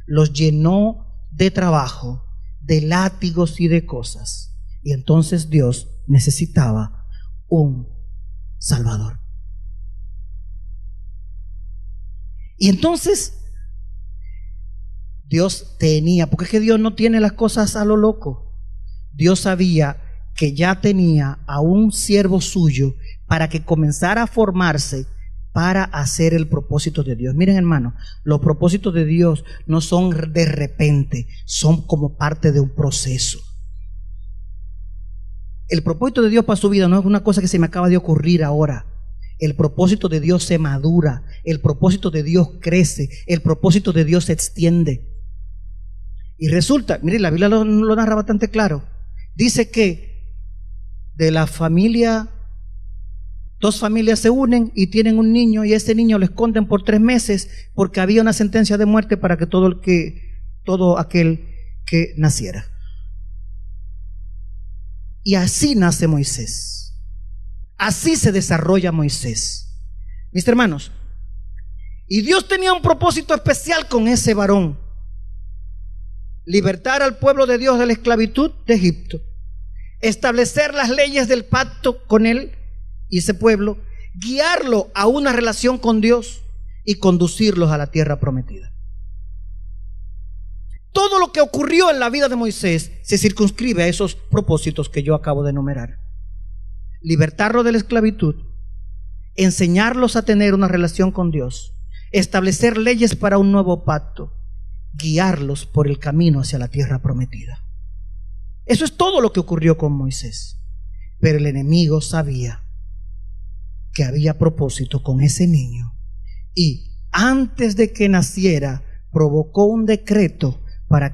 los llenó de trabajo, de látigos y de cosas. Y entonces Dios necesitaba un Salvador. Y entonces Dios tenía, porque es que Dios no tiene las cosas a lo loco. Dios sabía que ya tenía a un siervo suyo para que comenzara a formarse para hacer el propósito de Dios. Miren, hermano, los propósitos de Dios no son de repente, son como parte de un proceso. El propósito de Dios para su vida no es una cosa que se me acaba de ocurrir ahora. El propósito de Dios se madura, el propósito de Dios crece, el propósito de Dios se extiende. Y resulta, mire, la Biblia lo narra bastante claro. Dice que de la familia, dos familias se unen y tienen un niño, y ese niño lo esconden por 3 meses porque había una sentencia de muerte para que todo aquel que naciera. Y así nace Moisés. Así se desarrolla Moisés. Mis hermanos, y Dios tenía un propósito especial con ese varón: libertar al pueblo de Dios de la esclavitud de Egipto, establecer las leyes del pacto con él y ese pueblo, guiarlo a una relación con Dios y conducirlos a la tierra prometida. Todo lo que ocurrió en la vida de Moisés se circunscribe a esos propósitos que yo acabo de enumerar. Libertarlos de la esclavitud, enseñarlos a tener una relación con Dios, establecer leyes para un nuevo pacto, guiarlos por el camino hacia la tierra prometida. Eso es todo lo que ocurrió con Moisés. Pero el enemigo sabía que había propósito con ese niño, y antes de que naciera provocó un decreto para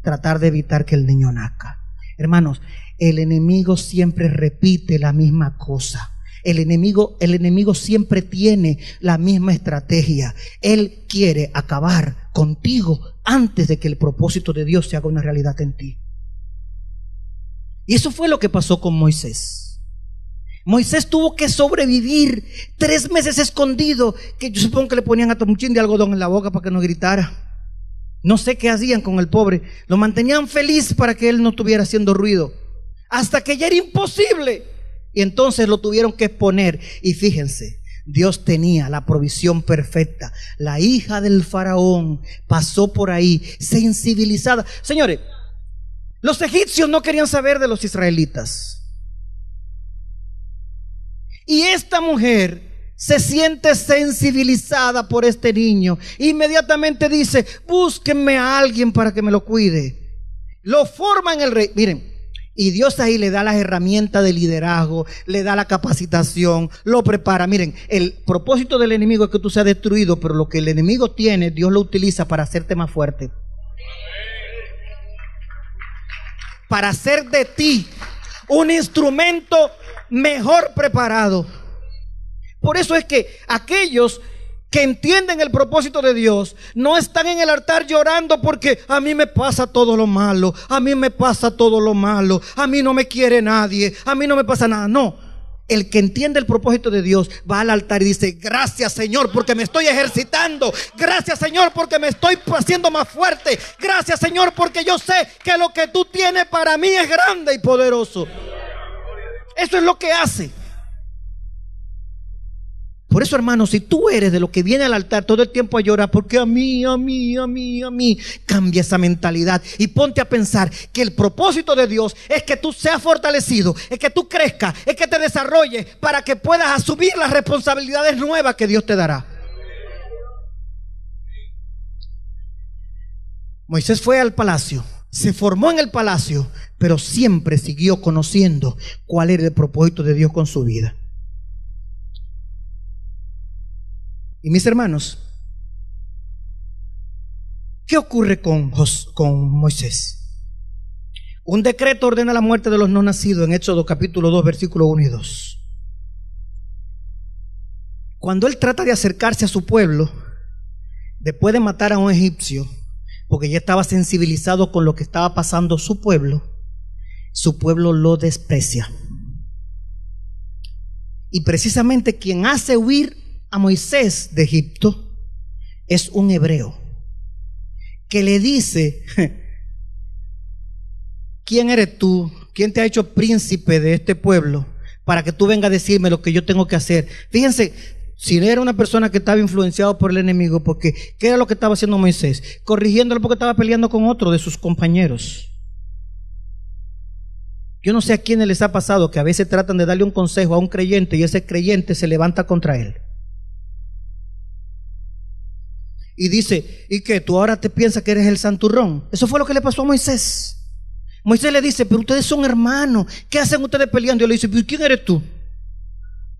tratar de evitar que el niño nazca. Hermanos, el enemigo siempre repite la misma cosa. El enemigo siempre tiene la misma estrategia. Él quiere acabar contigo antes de que el propósito de Dios se haga una realidad en ti. Y eso fue lo que pasó con Moisés. Moisés tuvo que sobrevivir 3 meses escondido, que yo supongo que le ponían hasta un chin de algodón en la boca para que no gritara. No sé qué hacían con el pobre. Lo mantenían feliz para que él no estuviera haciendo ruido, hasta que ya era imposible. Y entonces lo tuvieron que exponer. Y fíjense, Dios tenía la provisión perfecta. La hija del faraón pasó por ahí sensibilizada. Señores, los egipcios no querían saber de los israelitas. Y esta mujer se siente sensibilizada por este niño. Inmediatamente dice: búsquenme a alguien para que me lo cuide. Lo forma en el rey. Miren, y Dios ahí le da las herramientas de liderazgo, le da la capacitación, lo prepara. Miren, el propósito del enemigo es que tú seas destruido, pero lo que el enemigo tiene, Dios lo utiliza para hacerte más fuerte, para hacer de ti un instrumento mejor preparado. Por eso es que aquellos que entienden el propósito de Dios no están en el altar llorando porque a mí me pasa todo lo malo, a mí me pasa todo lo malo, a mí no me quiere nadie, a mí no me pasa nada. No, el que entiende el propósito de Dios va al altar y dice: gracias, Señor, porque me estoy ejercitando. Gracias, Señor, porque me estoy haciendo más fuerte. Gracias, Señor, porque yo sé que lo que tú tienes para mí es grande y poderoso. Eso es lo que hace. Por eso, hermano, si tú eres de lo que viene al altar todo el tiempo a llorar porque a mí, cambia esa mentalidad y ponte a pensar que el propósito de Dios es que tú seas fortalecido, es que tú crezcas, es que te desarrolles para que puedas asumir las responsabilidades nuevas que Dios te dará. Moisés fue al palacio, se formó en el palacio, pero siempre siguió conociendo cuál era el propósito de Dios con su vida. Y mis hermanos, ¿qué ocurre con Moisés? Un decreto ordena la muerte de los no nacidos en Éxodo capítulo 2, versículos 1 y 2. Cuando él trata de acercarse a su pueblo, después de matar a un egipcio, porque ya estaba sensibilizado con lo que estaba pasando su pueblo lo desprecia. Y precisamente quien hace huir a Moisés de Egipto es un hebreo que le dice: ¿quién eres tú? ¿Quién te ha hecho príncipe de este pueblo para que tú vengas a decirme lo que yo tengo que hacer? Fíjense, si era una persona que estaba influenciado por el enemigo, porque ¿qué era lo que estaba haciendo Moisés? Corrigiéndolo porque estaba peleando con otro de sus compañeros. Yo no sé a quiénes les ha pasado que a veces tratan de darle un consejo a un creyente y ese creyente se levanta contra él. Y dice: ¿y qué? ¿Tú ahora te piensas que eres el santurrón? Eso fue lo que le pasó a Moisés. Moisés le dice: pero ustedes son hermanos, ¿qué hacen ustedes peleando? Y él le dice: ¿pero quién eres tú?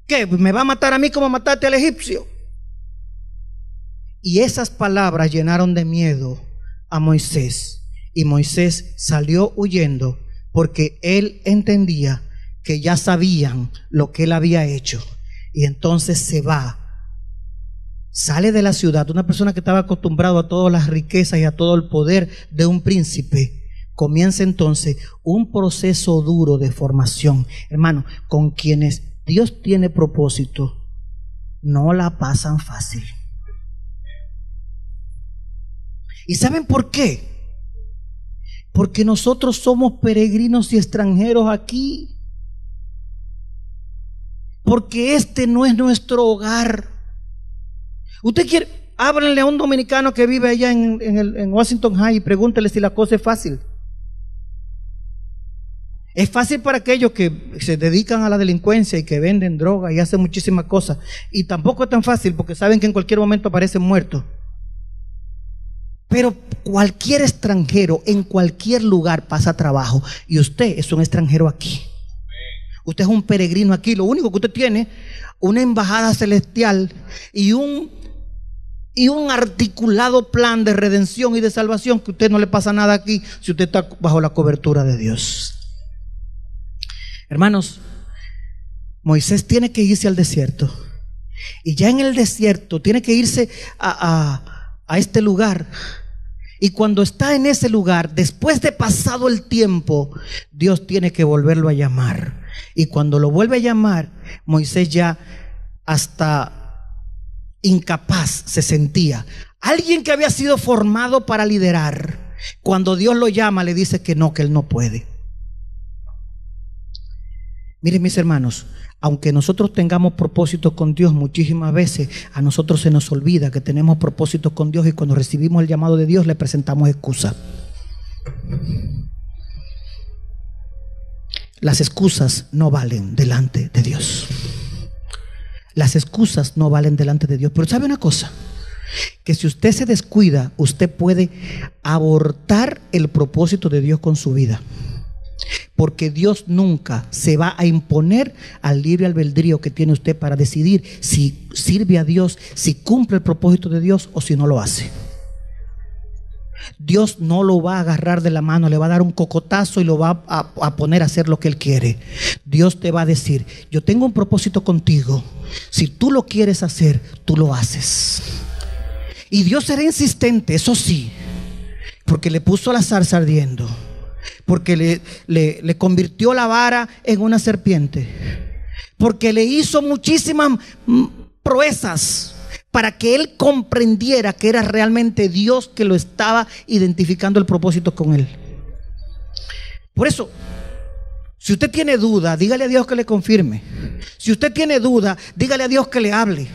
¿Qué? ¿Me va a matar a mí como mataste al egipcio? Y esas palabras llenaron de miedo a Moisés. Y Moisés salió huyendo porque él entendía que ya sabían lo que él había hecho. Y entonces se va. Sale de la ciudad. Una persona que estaba acostumbrado a todas las riquezas y a todo el poder de un príncipe, comienza entonces un proceso duro de formación. Hermano, con quienes Dios tiene propósito, no la pasan fácil. ¿Y saben por qué? Porque nosotros somos peregrinos y extranjeros aquí. Porque este no es nuestro hogar. Usted quiere, Háblenle a un dominicano que vive allá en Washington High y pregúntenle si la cosa es fácil. Es fácil para aquellos que se dedican a la delincuencia y que venden droga y hacen muchísimas cosas. Y tampoco es tan fácil porque saben que en cualquier momento aparecen muertos. Pero cualquier extranjero en cualquier lugar pasa trabajo. Y usted es un extranjero aquí. Usted es un peregrino aquí. Lo único que usted tiene, una embajada celestial y un articulado plan de redención y de salvación, que a usted no le pasa nada aquí si usted está bajo la cobertura de Dios. Hermanos, Moisés tiene que irse al desierto, y ya en el desierto tiene que irse a este lugar, y cuando está en ese lugar, después de pasado el tiempo, Dios tiene que volverlo a llamar, y cuando lo vuelve a llamar, Moisés ya hasta incapaz se sentía. Alguien que había sido formado para liderar, cuando Dios lo llama, le dice que no, que él no puede. Miren, mis hermanos, aunque nosotros tengamos propósitos con Dios, muchísimas veces a nosotros se nos olvida que tenemos propósitos con Dios, y cuando recibimos el llamado de Dios le presentamos excusa. Las excusas no valen delante de Dios. Las excusas no valen delante de Dios. Pero ¿sabe una cosa? Que si usted se descuida, usted puede abortar el propósito de Dios con su vida. Porque Dios nunca se va a imponer al libre albedrío que tiene usted para decidir si sirve a Dios, si cumple el propósito de Dios o si no lo hace. Dios no lo va a agarrar de la mano, le va a dar un cocotazo y lo va a poner a hacer lo que Él quiere. Dios te va a decir: yo tengo un propósito contigo, si tú lo quieres hacer, tú lo haces. Y Dios será insistente, eso sí, porque le puso la zarza ardiendo, porque le convirtió la vara en una serpiente, porque le hizo muchísimas proezas para que él comprendiera que era realmente Dios que lo estaba identificando el propósito con él. Por eso, si usted tiene duda, dígale a Dios que le confirme. Si usted tiene duda, dígale a Dios que le hable.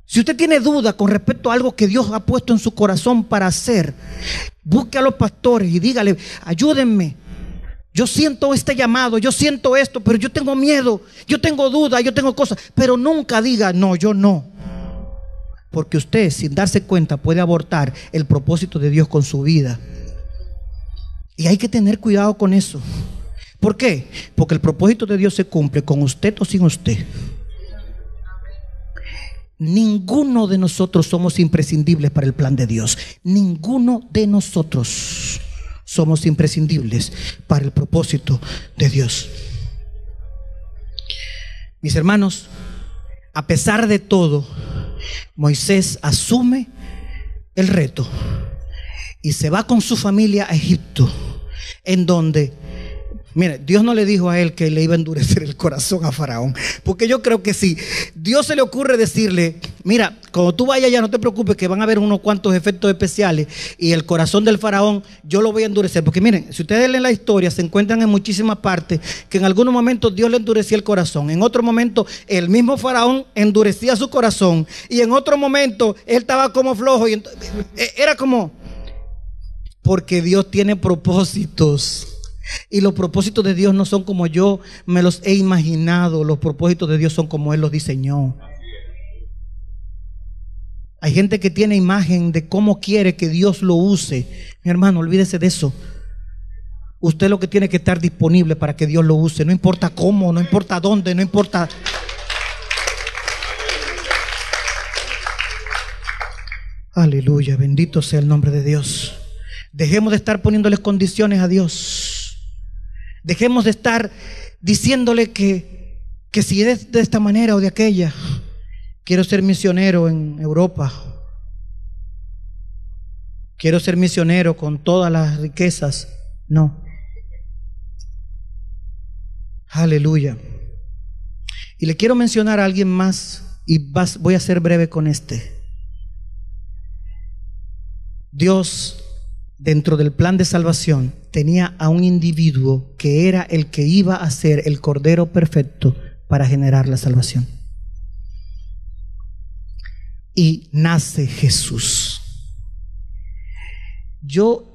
Si usted tiene duda con respecto a algo que Dios ha puesto en su corazón para hacer, busque a los pastores y dígale: ayúdenme, yo siento este llamado, yo siento esto, pero yo tengo miedo, yo tengo duda, yo tengo cosas. Pero nunca diga: no, yo no. Porque usted, sin darse cuenta, puede abortar el propósito de Dios con su vida. Y hay que tener cuidado con eso. ¿Por qué? Porque el propósito de Dios se cumple con usted o sin usted. Ninguno de nosotros somos imprescindibles para el plan de Dios. Ninguno de nosotros somos imprescindibles para el propósito de Dios. Mis hermanos, a pesar de todo, Moisés asume el reto y se va con su familia a Egipto, en donde, mire, Dios no le dijo a él que le iba a endurecer el corazón a Faraón, porque yo creo que si Dios se le ocurre decirle: mira, cuando tú vayas allá, no te preocupes, que van a haber unos cuantos efectos especiales y el corazón del Faraón yo lo voy a endurecer. Porque miren, si ustedes leen la historia, se encuentran en muchísimas partes que en algunos momentos Dios le endurecía el corazón, en otro momento el mismo Faraón endurecía su corazón, y en otro momento él estaba como flojo, y era como, porque Dios tiene propósitos. Y los propósitos de Dios no son como yo me los he imaginado. Los propósitos de Dios son como Él los diseñó. Hay gente que tiene imagen de cómo quiere que Dios lo use. Mi hermano, olvídese de eso. Usted lo que tiene que estar disponible para que Dios lo use. No importa cómo, no importa dónde, no importa. Aleluya, bendito sea el nombre de Dios. Dejemos de estar poniéndoles condiciones a Dios. Dejemos de estar diciéndole que si es de esta manera o de aquella. Quiero ser misionero en Europa. Quiero ser misionero con todas las riquezas. No. Aleluya. Y le quiero mencionar a alguien más, y voy a ser breve con este. Dios, dentro del plan de salvación, tenía a un individuo que era el que iba a ser el Cordero perfecto para generar la salvación. y nace Jesús.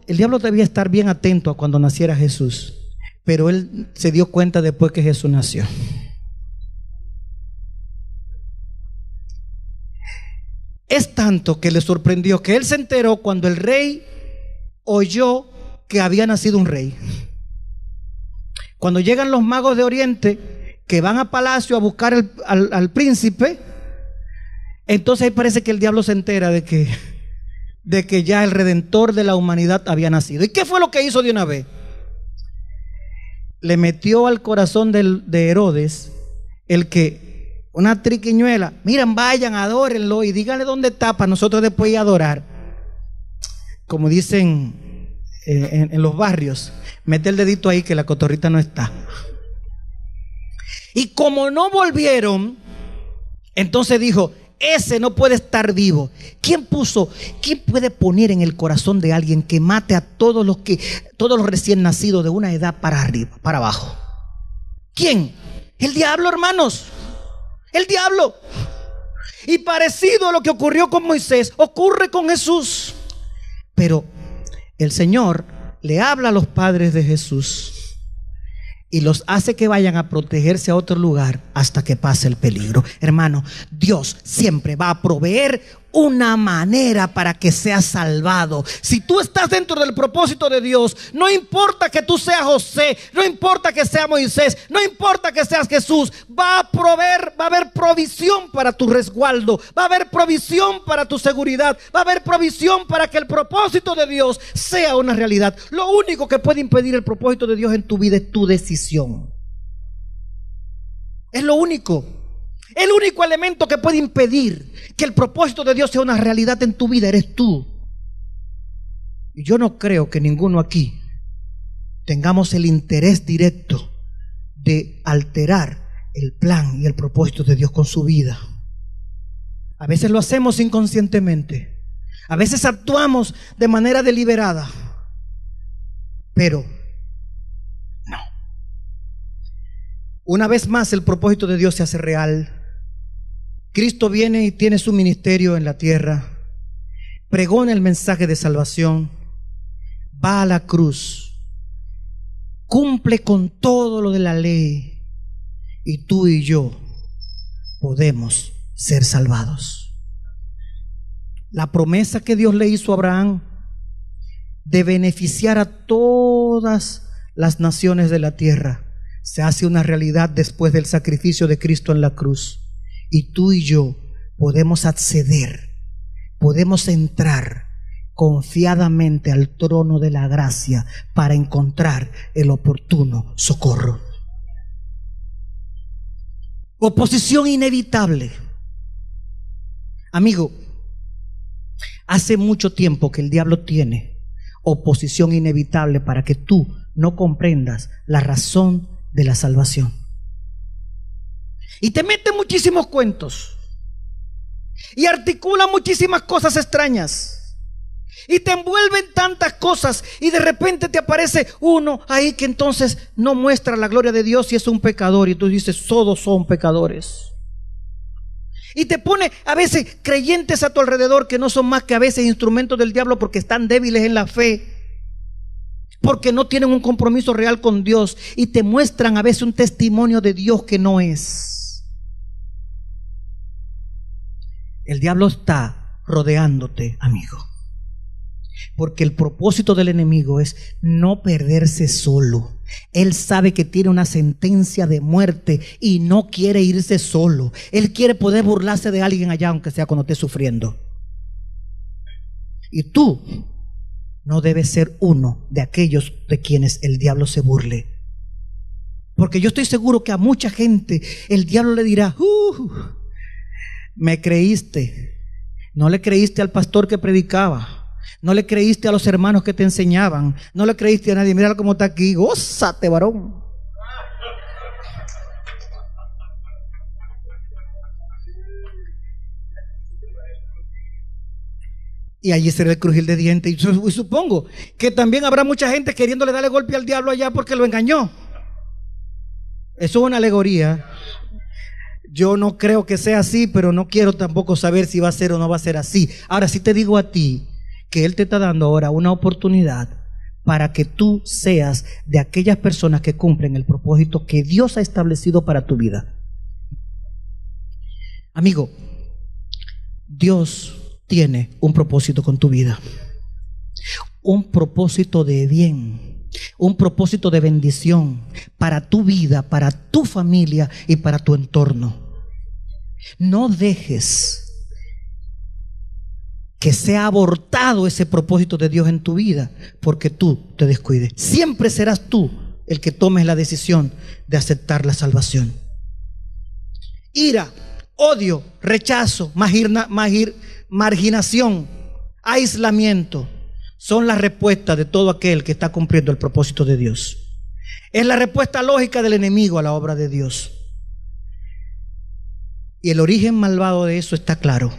El diablo debía estar bien atento a cuando naciera Jesús, pero él se dio cuenta después que Jesús nació. Es tanto que le sorprendió que él se enteró cuando el rey oyó que había nacido un rey. Cuando llegan los magos de Oriente, que van a palacio a buscar al príncipe, entonces ahí parece que el diablo se entera de que ya el redentor de la humanidad había nacido. ¿Y qué fue lo que hizo de una vez? Le metió al corazón de Herodes una triquiñuela. Miren, vayan, adórenlo y díganle dónde está para nosotros después ir a adorar. Como dicen en los barrios, mete el dedito ahí que la cotorrita no está. Y como no volvieron, entonces dijo: ese no puede estar vivo. ¿Quién puede poner en el corazón de alguien que mate a todos los recién nacidos de una edad para arriba, para abajo? ¿Quién? El diablo, hermanos. El diablo. Y parecido a lo que ocurrió con Moisés, ocurre con Jesús. Pero el Señor le habla a los padres de Jesús y los hace que vayan a protegerse a otro lugar hasta que pase el peligro. Hermano, Dios siempre va a proveer una manera para que seas salvado. Si tú estás dentro del propósito de Dios, no importa que tú seas José, no importa que sea Moisés, no importa que seas Jesús, va a haber provisión para tu resguardo, va a haber provisión para tu seguridad, va a haber provisión para que el propósito de Dios sea una realidad. Lo único que puede impedir el propósito de Dios en tu vida es tu decisión. Es lo único. El único elemento que puede impedir que el propósito de Dios sea una realidad en tu vida eres tú. Y yo no creo que ninguno aquí tengamos el interés directo de alterar el plan y el propósito de Dios con su vida. A veces lo hacemos inconscientemente, a veces actuamos de manera deliberada, pero no. Una vez más el propósito de Dios se hace real. Cristo viene y tiene su ministerio en la tierra, pregona el mensaje de salvación, va a la cruz, cumple con todo lo de la ley, y tú y yo podemos ser salvados. La promesa que Dios le hizo a Abraham de beneficiar a todas las naciones de la tierra se hace una realidad después del sacrificio de Cristo en la cruz. Y tú y yo podemos acceder, podemos entrar confiadamente al trono de la gracia para encontrar el oportuno socorro. Oposición inevitable. Amigo, hace mucho tiempo que el diablo tiene oposición inevitable para que tú no comprendas la razón de la salvación. Y te mete muchísimos cuentos y articula muchísimas cosas extrañas y te envuelven tantas cosas, y de repente te aparece uno ahí que entonces no muestra la gloria de Dios y es un pecador, y tú dices: todos son pecadores. Y te pone a veces creyentes a tu alrededor que no son más que a veces instrumentos del diablo, porque están débiles en la fe, porque no tienen un compromiso real con Dios, y te muestran a veces un testimonio de Dios que no es. El diablo está rodeándote, amigo, porque el propósito del enemigo es no perderse solo. Él sabe que tiene una sentencia de muerte y no quiere irse solo. Él quiere poder burlarse de alguien allá, aunque sea cuando esté sufriendo. Y tú no debes ser uno de aquellos de quienes el diablo se burle, porque yo estoy seguro que a mucha gente el diablo le dirá: me creíste, no le creíste al pastor que predicaba, no le creíste a los hermanos que te enseñaban, no le creíste a nadie. Mira cómo está aquí, gózate, varón. Y allí será el crujir de dientes. Y supongo que también habrá mucha gente queriéndole darle golpe al diablo allá porque lo engañó. Eso es una alegoría. Yo no creo que sea así, pero no quiero tampoco saber si va a ser o no va a ser así. Ahora sí te digo a ti que Él te está dando ahora una oportunidad para que tú seas de aquellas personas que cumplen el propósito que Dios ha establecido para tu vida. Amigo, Dios tiene un propósito con tu vida, un propósito de bien, un propósito de bendición para tu vida, para tu familia y para tu entorno. No dejes que sea abortado ese propósito de Dios en tu vida porque tú te descuides. Siempre serás tú el que tomes la decisión de aceptar la salvación. Ira, odio, rechazo, marginación, aislamiento son las respuestas de todo aquel que está cumpliendo el propósito de Dios. Es la respuesta lógica del enemigo a la obra de Dios. Y el origen malvado de eso está claro.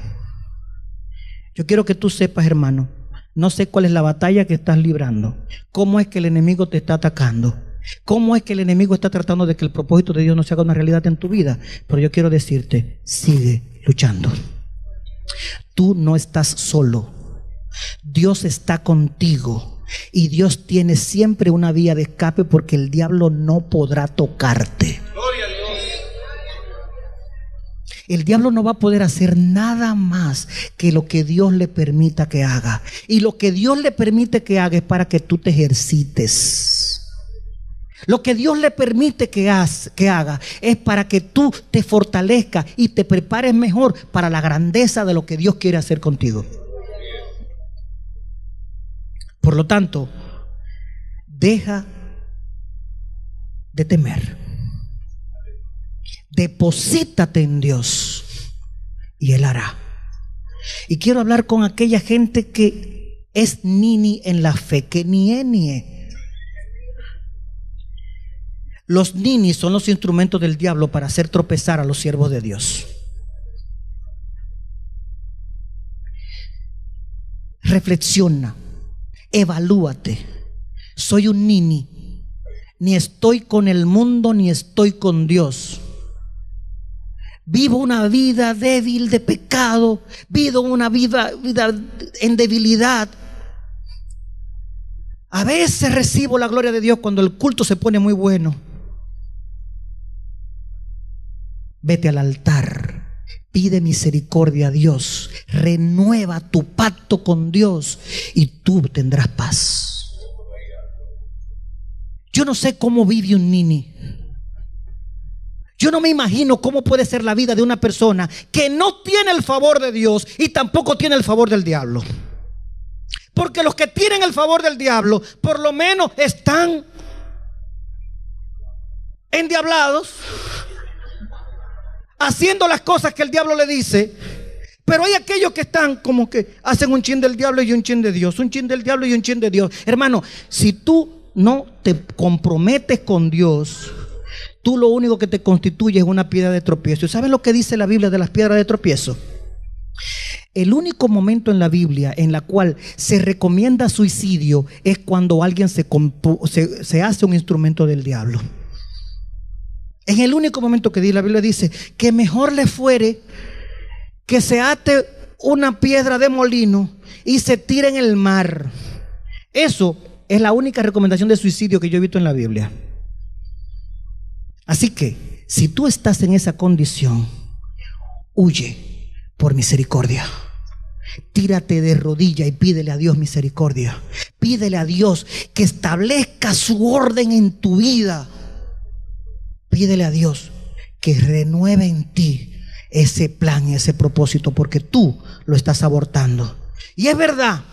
Yo quiero que tú sepas, hermano, no sé cuál es la batalla que estás librando, cómo es que el enemigo te está atacando, cómo es que el enemigo está tratando de que el propósito de Dios no se haga una realidad en tu vida, pero yo quiero decirte, sigue luchando. Tú no estás solo, Dios está contigo y Dios tiene siempre una vía de escape porque el diablo no podrá tocarte. Gloria a Dios. El diablo no va a poder hacer nada más que lo que Dios le permita que haga. Y lo que Dios le permite que haga es para que tú te ejercites. Lo que Dios le permite que haga es para que tú te fortalezcas y te prepares mejor para la grandeza de lo que Dios quiere hacer contigo. Por lo tanto, deja de temer. Deposítate en Dios y Él hará. Y quiero hablar con aquella gente que es nini en la fe, que nie. Los ninis son los instrumentos del diablo para hacer tropezar a los siervos de Dios. Reflexiona, evalúate. Soy un nini, ni estoy con el mundo ni estoy con Dios. Vivo una vida débil de pecado, vivo una vida en debilidad. A veces recibo la gloria de Dios cuando el culto se pone muy bueno. Vete al altar, pide misericordia a Dios, renueva tu pacto con Dios y tú tendrás paz. Yo no sé cómo vive un nini. Yo no me imagino cómo puede ser la vida de una persona que no tiene el favor de Dios y tampoco tiene el favor del diablo. Porque los que tienen el favor del diablo, por lo menos están endiablados, haciendo las cosas que el diablo le dice. Pero hay aquellos que están como que hacen un chin del diablo y un chin de Dios, un chin del diablo y un chin de Dios. Hermano, si tú no te comprometes con Dios, tú lo único que te constituye es una piedra de tropiezo. ¿Y saben lo que dice la Biblia de las piedras de tropiezo? El único momento en la Biblia en la cual se recomienda suicidio es cuando alguien se hace un instrumento del diablo. Es el único momento que la Biblia dice que mejor le fuere que se ate una piedra de molino y se tire en el mar. Eso es la única recomendación de suicidio que yo he visto en la Biblia. Así que, si tú estás en esa condición, huye por misericordia. Tírate de rodilla y pídele a Dios misericordia. Pídele a Dios que establezca su orden en tu vida. Pídele a Dios que renueve en ti ese plan y ese propósito, porque tú lo estás abortando. Y es verdad,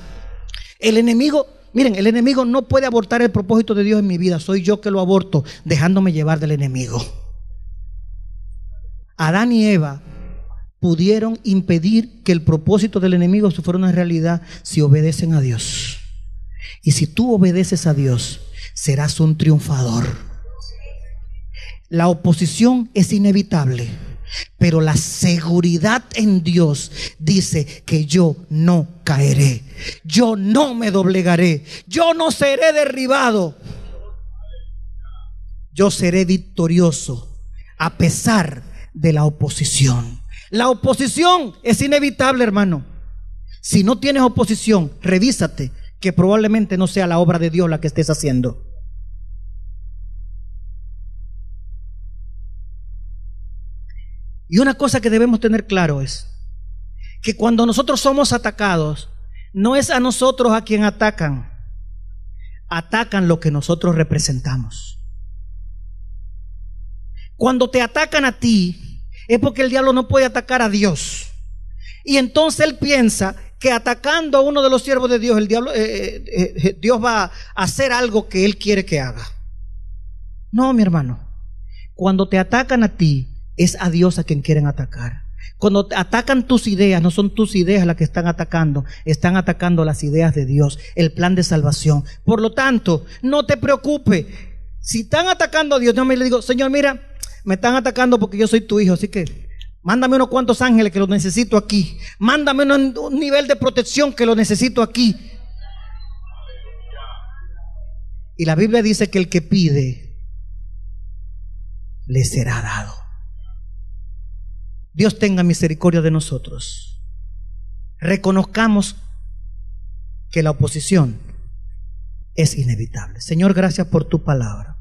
el enemigo... Miren, el enemigo no puede abortar el propósito de Dios en mi vida. Soy yo que lo aborto, dejándome llevar del enemigo. Adán y Eva pudieron impedir que el propósito del enemigo fuera una realidad si obedecen a Dios. Y si tú obedeces a Dios, serás un triunfador. La oposición es inevitable, pero la seguridad en Dios dice que yo no caeré, yo no me doblegaré, yo no seré derribado, yo seré victorioso a pesar de la oposición. La oposición es inevitable, hermano. Si no tienes oposición, revísate, que probablemente no sea la obra de Dios la que estés haciendo. Y una cosa que debemos tener claro es que cuando nosotros somos atacados, no es a nosotros a quien atacan, atacan lo que nosotros representamos. Cuando te atacan a ti, es porque el diablo no puede atacar a Dios. Y entonces él piensa que atacando a uno de los siervos de Dios, el diablo, Dios va a hacer algo que él quiere que haga. No, mi hermano. Cuando te atacan a ti, es a Dios a quien quieren atacar. Cuando atacan tus ideas, no son tus ideas las que están atacando las ideas de Dios, el plan de salvación. Por lo tanto, no te preocupes. Si están atacando a Dios, yo me le digo, Señor, mira, me están atacando porque yo soy tu hijo, así que mándame unos cuantos ángeles que los necesito aquí. Mándame un nivel de protección que lo necesito aquí. Y la Biblia dice que el que pide, le será dado. Dios tenga misericordia de nosotros. Reconozcamos que la oposición es inevitable. Señor, gracias por tu palabra.